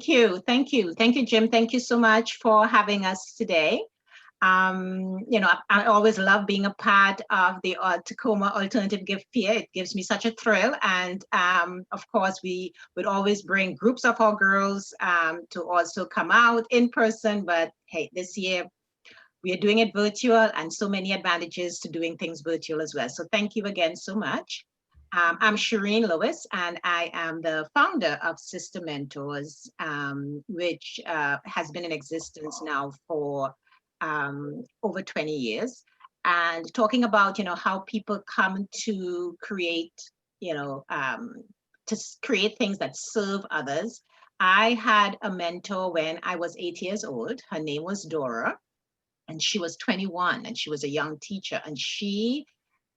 Thank you, Jim. Thank you so much for having us today. I always love being a part of the Tacoma Alternative Gift Fair. It gives me such a thrill. And of course, we would always bring groups of our girls to also come out in person. But hey, this year we are doing it virtual, and so many advantages to doing things virtual as well. So thank you again so much. I'm Shireen Lewis, and I am the founder of SisterMentors, which has been in existence now for over 20 years. And talking about, how people come to create, create things that serve others. I had a mentor when I was 8 years old. Her name was Dora, and she was 21, and she was a young teacher, and she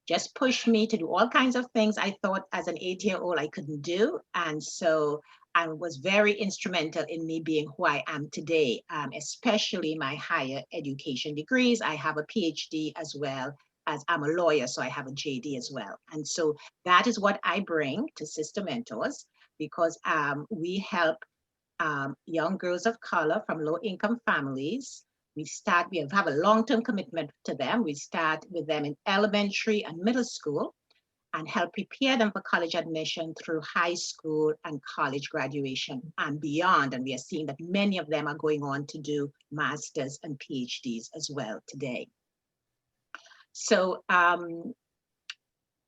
just pushed me to do all kinds of things I thought as an 8-year-old I couldn't do. And so I was very instrumental in me being who I am today, especially my higher education degrees. I have a PhD as well as I'm a lawyer, so I have a JD as well. And so that is what I bring to SisterMentors, because we help young girls of color from low-income families. We have a long-term commitment to them. We start with them in elementary and middle school and help prepare them for college admission through high school and college graduation and beyond. And we are seeing that many of them are going on to do masters and PhDs as well today. So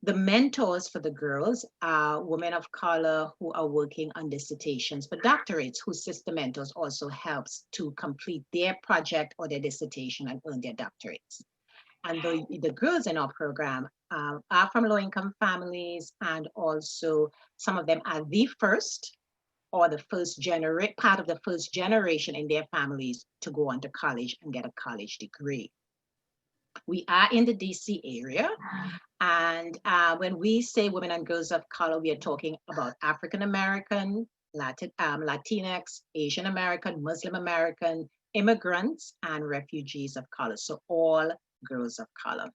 the mentors for the girls are women of color who are working on dissertations for doctorates, whose SisterMentors also helps to complete their project or their dissertation and earn their doctorates. And the girls in our program are from low-income families, and also some of them are the first or the part of the first generation in their families to go on to college and get a college degree. We are in the DC area. And when we say women and girls of color, we are talking about African American, Latinx, Asian American, Muslim American, immigrants, and refugees of color. So all girls of color.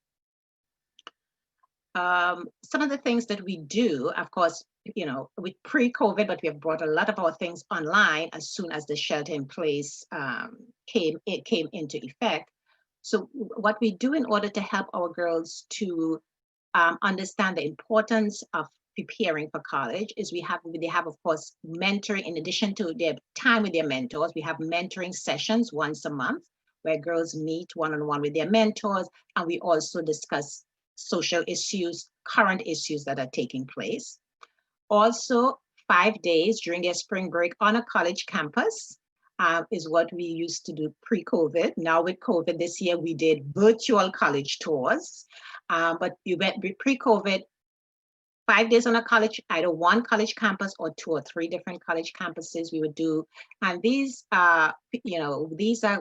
Some of the things that we do, of course, with pre-COVID, but we have brought a lot of our things online as soon as the shelter in place came into effect. So what we do in order to help our girls to understand the importance of preparing for college is they have, of course, mentoring. In addition to their time with their mentors, we have mentoring sessions once a month where girls meet one-on-one with their mentors, and we also discuss social issues, current issues that are taking place. Also, 5 days during their spring break on a college campus is what we used to do pre-COVID. Now with COVID this year, we did virtual college tours. But you went pre-COVID, 5 days on a college, either one college campus or 2 or 3 different college campuses we would do. And these are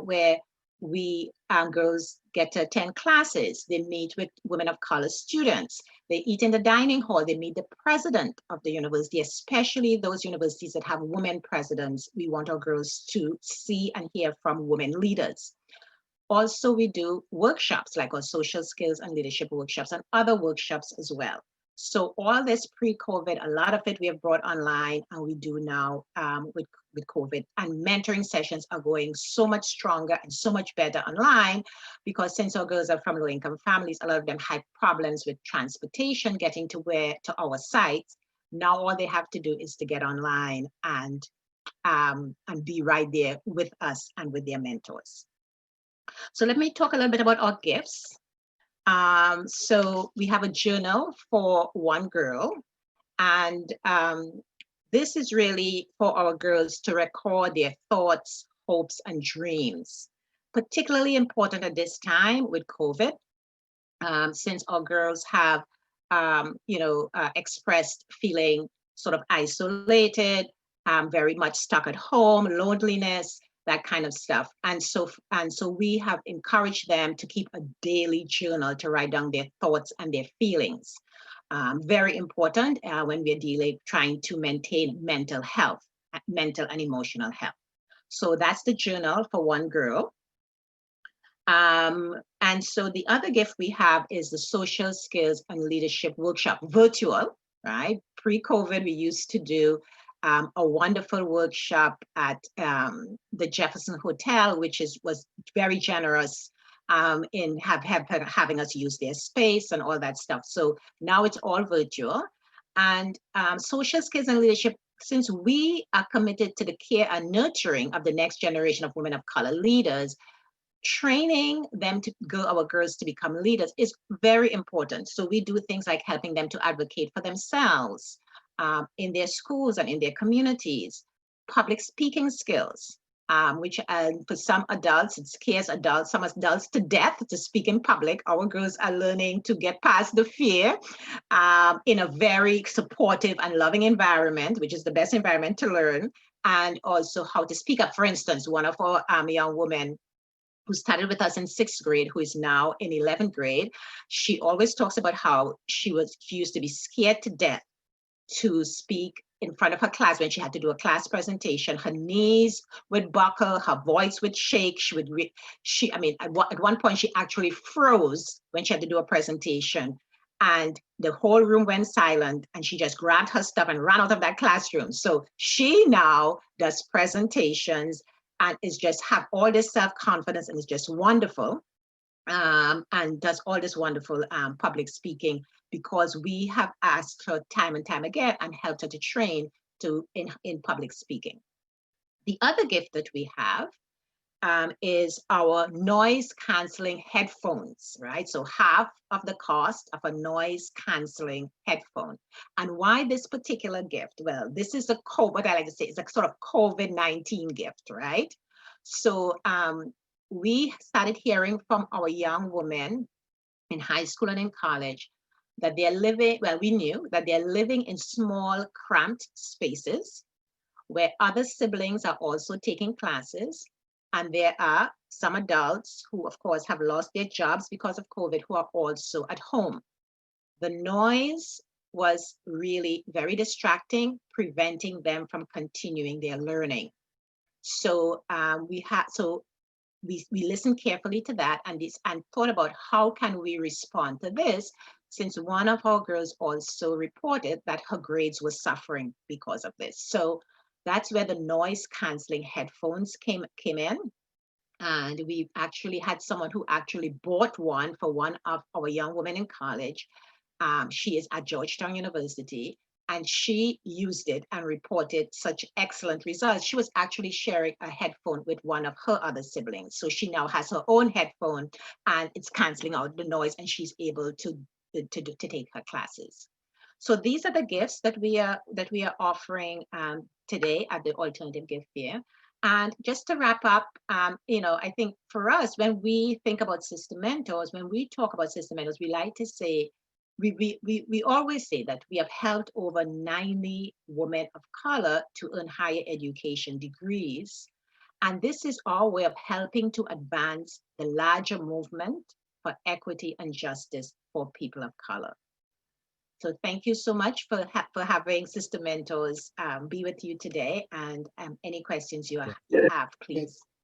where we girls get to attend classes. They meet with women of color students. They eat in the dining hall. They meet the president of the university, especially those universities that have women presidents. We want our girls to see and hear from women leaders. Also, we do workshops like our social skills and leadership workshops and other workshops as well. So all this pre-COVID, a lot of it we have brought online, and we do now with COVID. And mentoring sessions are going so much stronger and so much better online, because since our girls are from low-income families, a lot of them had problems with transportation, getting to our sites. Now all they have to do is to get online and be right there with us and with their mentors. So let me talk a little bit about our gifts. So we have a journal for one girl, and this is really for our girls to record their thoughts, hopes, and dreams. Particularly important at this time with COVID, since our girls have, expressed feeling sort of isolated, very much stuck at home, loneliness, that kind of stuff. And so we have encouraged them to keep a daily journal to write down their thoughts and their feelings. Very important when we're trying to maintain mental and emotional health. So that's the journal for one girl. And so the other gift we have is the social skills and leadership workshop, virtual, right? Pre-COVID, we used to do a wonderful workshop at the Jefferson Hotel, which was very generous in having us use their space and all that stuff. So now it's all virtual. And social skills and leadership, since we are committed to the care and nurturing of the next generation of women of color leaders, training them to our girls to become leaders is very important. So we do things like helping them to advocate for themselves in their schools and in their communities, public speaking skills, which for some adults, it scares adults, some adults to death to speak in public. Our girls are learning to get past the fear in a very supportive and loving environment, which is the best environment to learn, and also how to speak up. For instance, one of our young women who started with us in 6th grade, who is now in 11th grade, she always talks about how she used to be scared to death to speak in front of her class when she had to do a class presentation. Her knees would buckle, her voice would shake. At one point she actually froze when she had to do a presentation, and the whole room went silent, and she just grabbed her stuff and ran out of that classroom. So she now does presentations and is just have all this self-confidence, and is just wonderful, and does all this wonderful public speaking, because we have asked her time and time again and helped her to train in public speaking. The other gift that we have is our noise canceling headphones, right? So half of the cost of a noise canceling headphone. And why this particular gift? Well, this is what I like to say, it's a sort of COVID-19 gift, right? So we started hearing from our young women in high school and in college that they're living, well, we knew that they're living in small, cramped spaces where other siblings are also taking classes. And there are some adults who, of course, have lost their jobs because of COVID, who are also at home. The noise was really very distracting, preventing them from continuing their learning. So we listened carefully to that and thought about how can we respond to this, since one of our girls also reported that her grades were suffering because of this. So that's where the noise canceling headphones came in. And we actually had someone who actually bought one for one of our young women in college. She is at Georgetown University, and she used it and reported such excellent results. She was actually sharing a headphone with one of her other siblings. So she now has her own headphone, and it's canceling out the noise, and she's able to take her classes. So these are the gifts that we are offering today at the Alternative Gift Fair. And just to wrap up, I think for us, when we think about SisterMentors, when we talk about SisterMentors, we like to say, we always say that we have helped over 90 women of color to earn higher education degrees. And this is our way of helping to advance the larger movement for equity and justice for people of color. So thank you so much for having SisterMentors be with you today. And any questions you have, please.